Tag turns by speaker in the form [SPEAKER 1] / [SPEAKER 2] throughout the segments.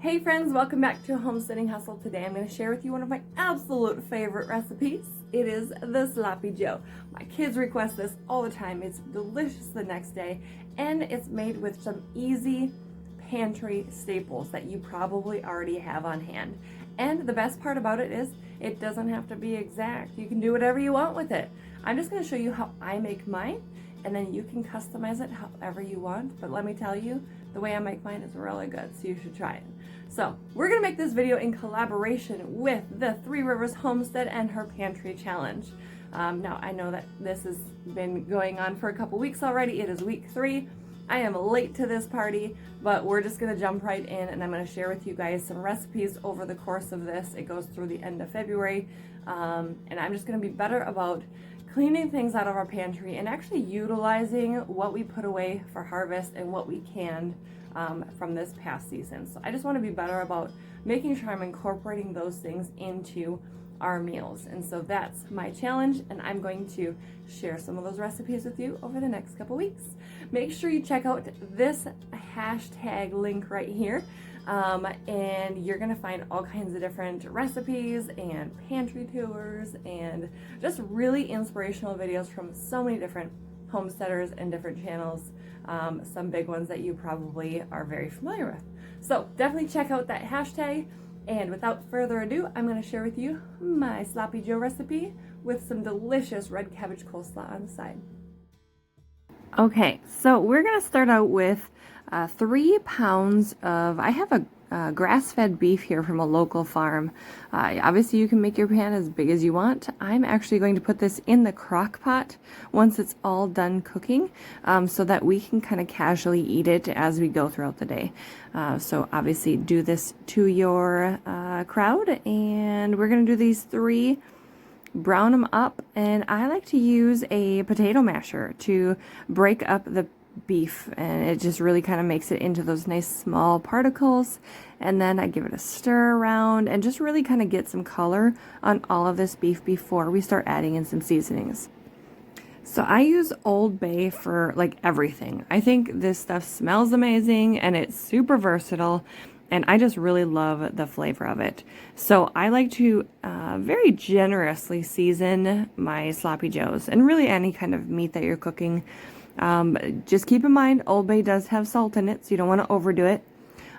[SPEAKER 1] Hey friends, welcome back to Homesteading Hustle. Today I'm going to share with you one of my absolute favorite recipes. It is the Sloppy Joe. My kids request this all the time. It's delicious the next day, and it's made with some easy pantry staples that you probably already have on hand. And the best part about it is it doesn't have to be exact. You can do whatever you want with it. I'm just going to show you how I make mine, and then you can customize it however you want. But let me tell you, the way I make mine is really good, so you should try it. So we're gonna make this video in collaboration with the Three Rivers Homestead and her Pantry Challenge. Now I know that this has been going on for a couple weeks already. It is week 3. I am late to this party, but we're just gonna jump right in, and I'm gonna share with you guys some recipes over the course of this. It goes through the end of February, and I'm just gonna be better about cleaning things out of our pantry and actually utilizing what we put away for harvest and what we canned from this past season. So I just want to be better about making sure I'm incorporating those things into our meals. And so that's my challenge, and I'm going to share some of those recipes with you over the next couple weeks. Make sure you check out this hashtag link right here, and you're gonna find all kinds of different recipes and pantry tours and just really inspirational videos from so many different homesteaders and different channels, some big ones that you probably are very familiar with. So definitely check out that hashtag, and without further ado, I'm going to share with you my Sloppy Joe recipe with some delicious red cabbage coleslaw on the side. Okay, so we're going to start out with 3 pounds of, I have a grass-fed beef here from a local farm. Obviously you can make your pan as big as you want. I'm actually going to put this in the crock pot once it's all done cooking, so that we can kind of casually eat it as we go throughout the day. So obviously do this to your crowd, and we're going to do these 3, brown them up, and I like to use a potato masher to break up the beef, and it just really kind of makes it into those nice small particles. And then I give it a stir around and just really kind of get some color on all of this beef before we start adding in some seasonings. So I use Old Bay for like everything. I think this stuff smells amazing and it's super versatile, and I just really love the flavor of it. So I like to very generously season my Sloppy Joes, and really any kind of meat that you're cooking. Just keep in mind, Old Bay does have salt in it, so you don't want to overdo it.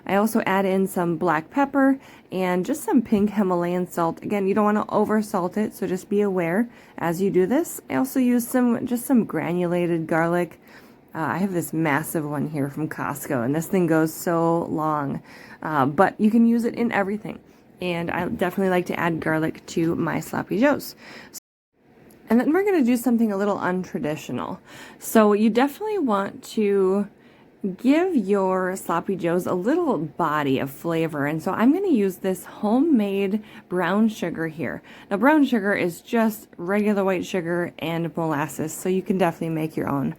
[SPEAKER 1] I also add in some black pepper and just some pink Himalayan salt. Again, you don't want to over salt it, so just be aware as you do this. I also use some granulated garlic. I have this massive one here from Costco, and this thing goes so long, but you can use it in everything. And I definitely like to add garlic to my Sloppy Joes. And then we're going to do something a little untraditional. So you definitely want to give your Sloppy Joes a little body of flavor. And so I'm going to use this homemade brown sugar here. Now, brown sugar is just regular white sugar and molasses, so you can definitely make your own.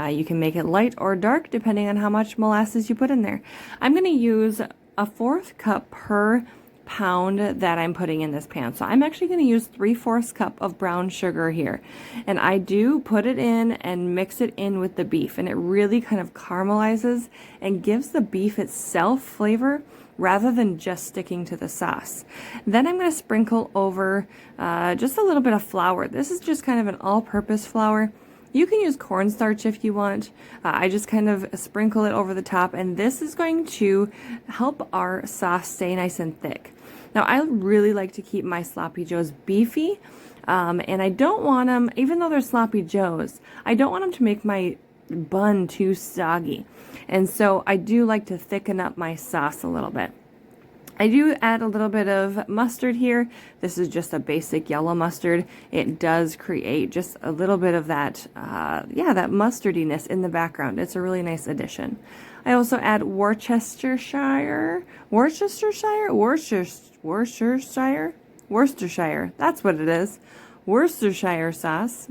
[SPEAKER 1] You can make it light or dark depending on how much molasses you put in there. I'm going to use a 1/4 cup per pound that I'm putting in this pan. So I'm actually going to use 3/4 cup of brown sugar here, and I do put it in and mix it in with the beef, and it really kind of caramelizes and gives the beef itself flavor rather than just sticking to the sauce. Then I'm going to sprinkle over just a little bit of flour. This is just kind of an all-purpose flour. You can use cornstarch if you want. I just kind of sprinkle it over the top, and this is going to help our sauce stay nice and thick. Now, I really like to keep my Sloppy Joes beefy, and I don't want them, even though they're Sloppy Joes, I don't want them to make my bun too soggy. And so I do like to thicken up my sauce a little bit. I do add a little bit of mustard here. This is just a basic yellow mustard. It does create just a little bit of that, that mustardiness in the background. It's a really nice addition. I also add Worcestershire, that's what it is. Worcestershire sauce.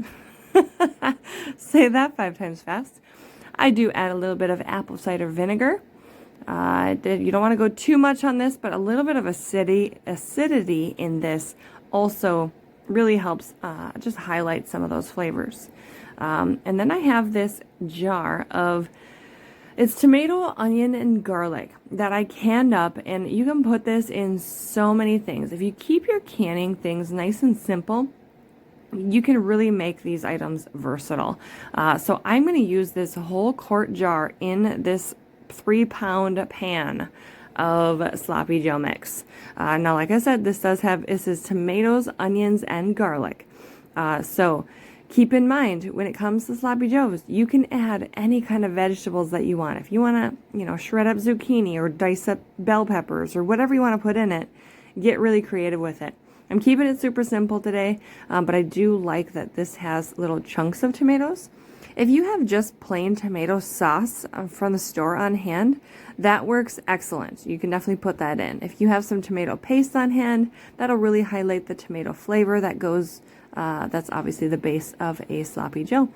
[SPEAKER 1] Say that 5 times fast. I do add a little bit of apple cider vinegar. You don't want to go too much on this, but a little bit of acidity in this also really helps just highlight some of those flavors. And then I have this jar of It's tomato, onion, and garlic that I canned up, and you can put this in so many things. If you keep your canning things nice and simple, you can really make these items versatile. So I'm going to use this whole quart jar in this 3-pound pan of sloppy Joe mix. Now, like I said, this is tomatoes, onions, and garlic. So keep in mind, when it comes to sloppy joes, you can add any kind of vegetables that you want. If you want to, shred up zucchini or dice up bell peppers or whatever you want to put in it, get really creative with it. I'm keeping it super simple today, but I do like that this has little chunks of tomatoes. If you have just plain tomato sauce from the store on hand, that works excellent. You can definitely put that in. If you have some tomato paste on hand, that'll really highlight the tomato flavor that goes, that's obviously the base of a sloppy Joe.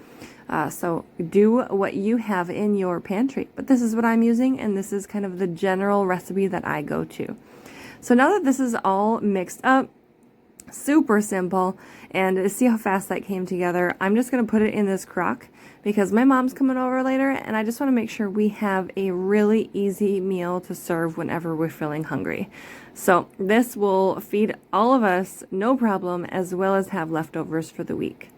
[SPEAKER 1] So do what you have in your pantry, but this is what I'm using, and this is kind of the general recipe that I go to. So now that this is all mixed up, super simple, and to see how fast that came together, I'm just going to put it in this crock because my mom's coming over later, and I just want to make sure we have a really easy meal to serve whenever we're feeling hungry. So this will feed all of us no problem, as well as have leftovers for the week.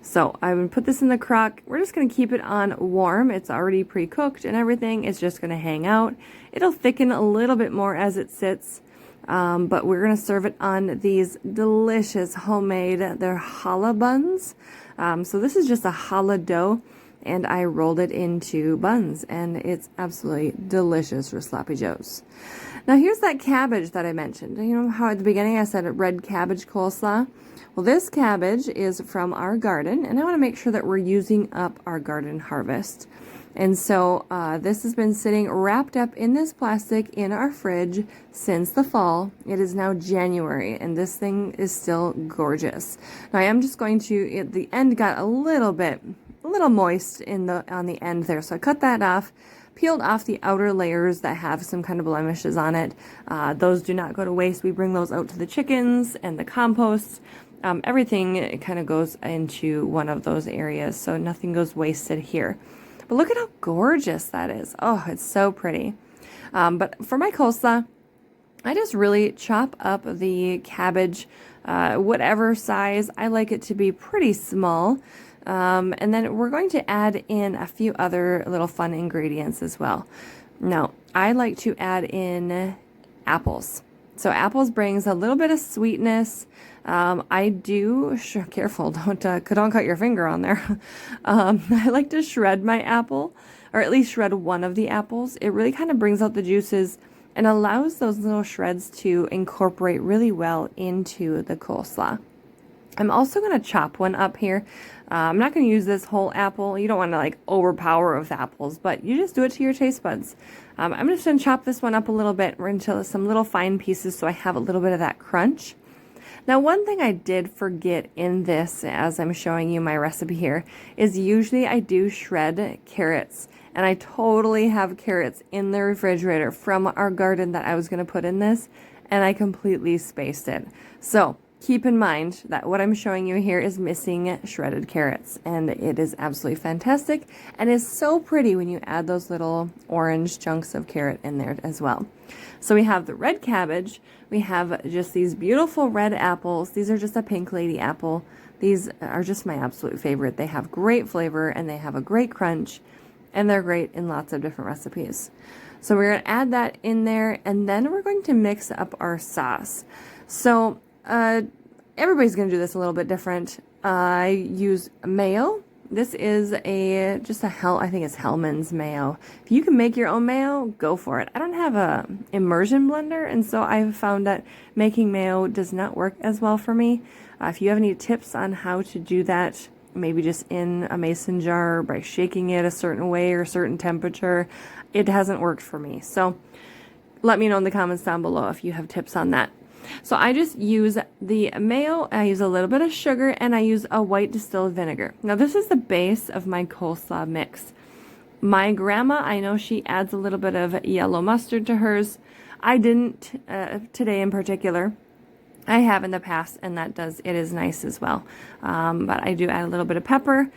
[SPEAKER 1] So I'm going to put this in the crock. We're just going to keep it on warm. It's already pre-cooked and everything. It's just going to hang out. It'll thicken a little bit more as it sits. But we're going to serve it on these delicious homemade, they're challah buns. So this is just a challah dough, and I rolled it into buns, and it's absolutely delicious for sloppy joes. Now here's that cabbage that I mentioned. You know how at the beginning I said a red cabbage coleslaw? Well, this cabbage is from our garden, and I want to make sure that we're using up our garden harvest. And so this has been sitting wrapped up in this plastic in our fridge since the fall. It is now January, and this thing is still gorgeous. Now I am just going to, the end got a little moist on the end there, so I cut that off, peeled off the outer layers that have some kind of blemishes on it. Those do not go to waste. We bring those out to the chickens and the compost. Everything kind of goes into one of those areas, so nothing goes wasted here. But look at how gorgeous that is. Oh, it's so pretty. But for my coleslaw, I just really chop up the cabbage, whatever size. I like it to be pretty small. And then we're going to add in a few other little fun ingredients as well. Now, I like to add in apples. So apples brings a little bit of sweetness. Careful, don't cut your finger on there. I like to shred my apple, or at least shred one of the apples. It really kind of brings out the juices and allows those little shreds to incorporate really well into the coleslaw. I'm also going to chop one up here. I'm not going to use this whole apple. You don't want to overpower with apples, but you just do it to your taste buds. I'm just going to chop this one up a little bit into some little fine pieces so I have a little bit of that crunch. Now, one thing I did forget in this, as I'm showing you my recipe here, is usually I do shred carrots. And I totally have carrots in the refrigerator from our garden that I was going to put in this, and I completely spaced it. So keep in mind that what I'm showing you here is missing shredded carrots, and it is absolutely fantastic and is so pretty when you add those little orange chunks of carrot in there as well. So we have the red cabbage, we have just these beautiful red apples. These are just a pink lady apple. These are just my absolute favorite. They have great flavor and they have a great crunch, and they're great in lots of different recipes. So we're going to add that in there, and then we're going to mix up our sauce. So everybody's going to do this a little bit different. I use mayo. This is I think it's Hellman's mayo. If you can make your own mayo, go for it. I don't have a immersion blender, and so I've found that making mayo does not work as well for me. If you have any tips on how to do that, maybe just in a mason jar by shaking it a certain way or a certain temperature, it hasn't worked for me. So let me know in the comments down below if you have tips on that. So I just use the mayo, I use a little bit of sugar, and I use a white distilled vinegar. Now this is the base of my coleslaw mix. My grandma, I know she adds a little bit of yellow mustard to hers. I didn't today in particular. I have in the past, and it is nice as well. But I do add a little bit of pepper.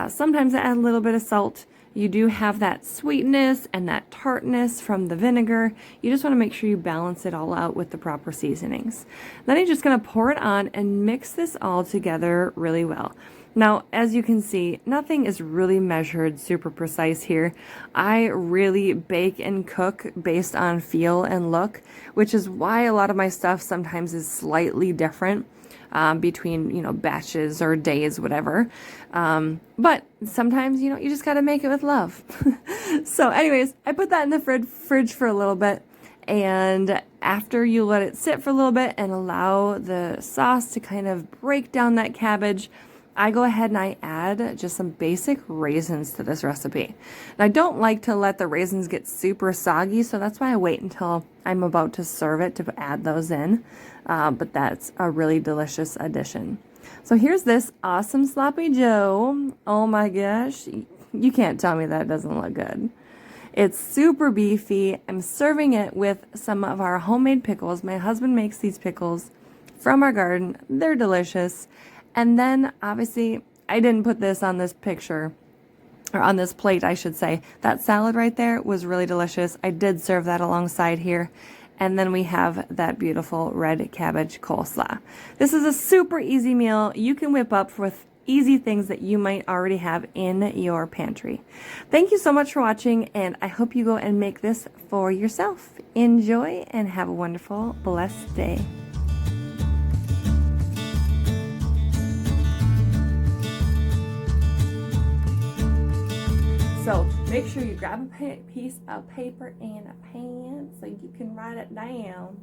[SPEAKER 1] Sometimes I add a little bit of salt. you do have that sweetness and that tartness from the vinegar. You just want to make sure you balance it all out with the proper seasonings. Then I'm just going to pour it on and mix this all together really well. Now, as you can see, nothing is really measured super precise here. I really bake and cook based on feel and look, which is why a lot of my stuff sometimes is slightly different between, batches or days, whatever. But sometimes, you just got to make it with love. So anyways, I put that in the fridge for a little bit. And after you let it sit for a little bit and allow the sauce to kind of break down that cabbage, I go ahead and I add just some basic raisins to this recipe. And I don't like to let the raisins get super soggy, so that's why I wait until I'm about to serve it to add those in. But that's a really delicious addition. So here's this awesome sloppy joe. Oh my gosh, you can't tell me that doesn't look good. It's super beefy. I'm serving it with some of our homemade pickles. My husband makes these pickles from our garden. They're delicious. And then, obviously, I didn't put this on this picture, or on this plate, I should say. That salad right there was really delicious. I did serve that alongside here. And then we have that beautiful red cabbage coleslaw. This is a super easy meal you can whip up with easy things that you might already have in your pantry. Thank you so much for watching, and I hope you go and make this for yourself. Enjoy and have a wonderful, blessed day. So make sure you grab a piece of paper and a pen so you can write it down.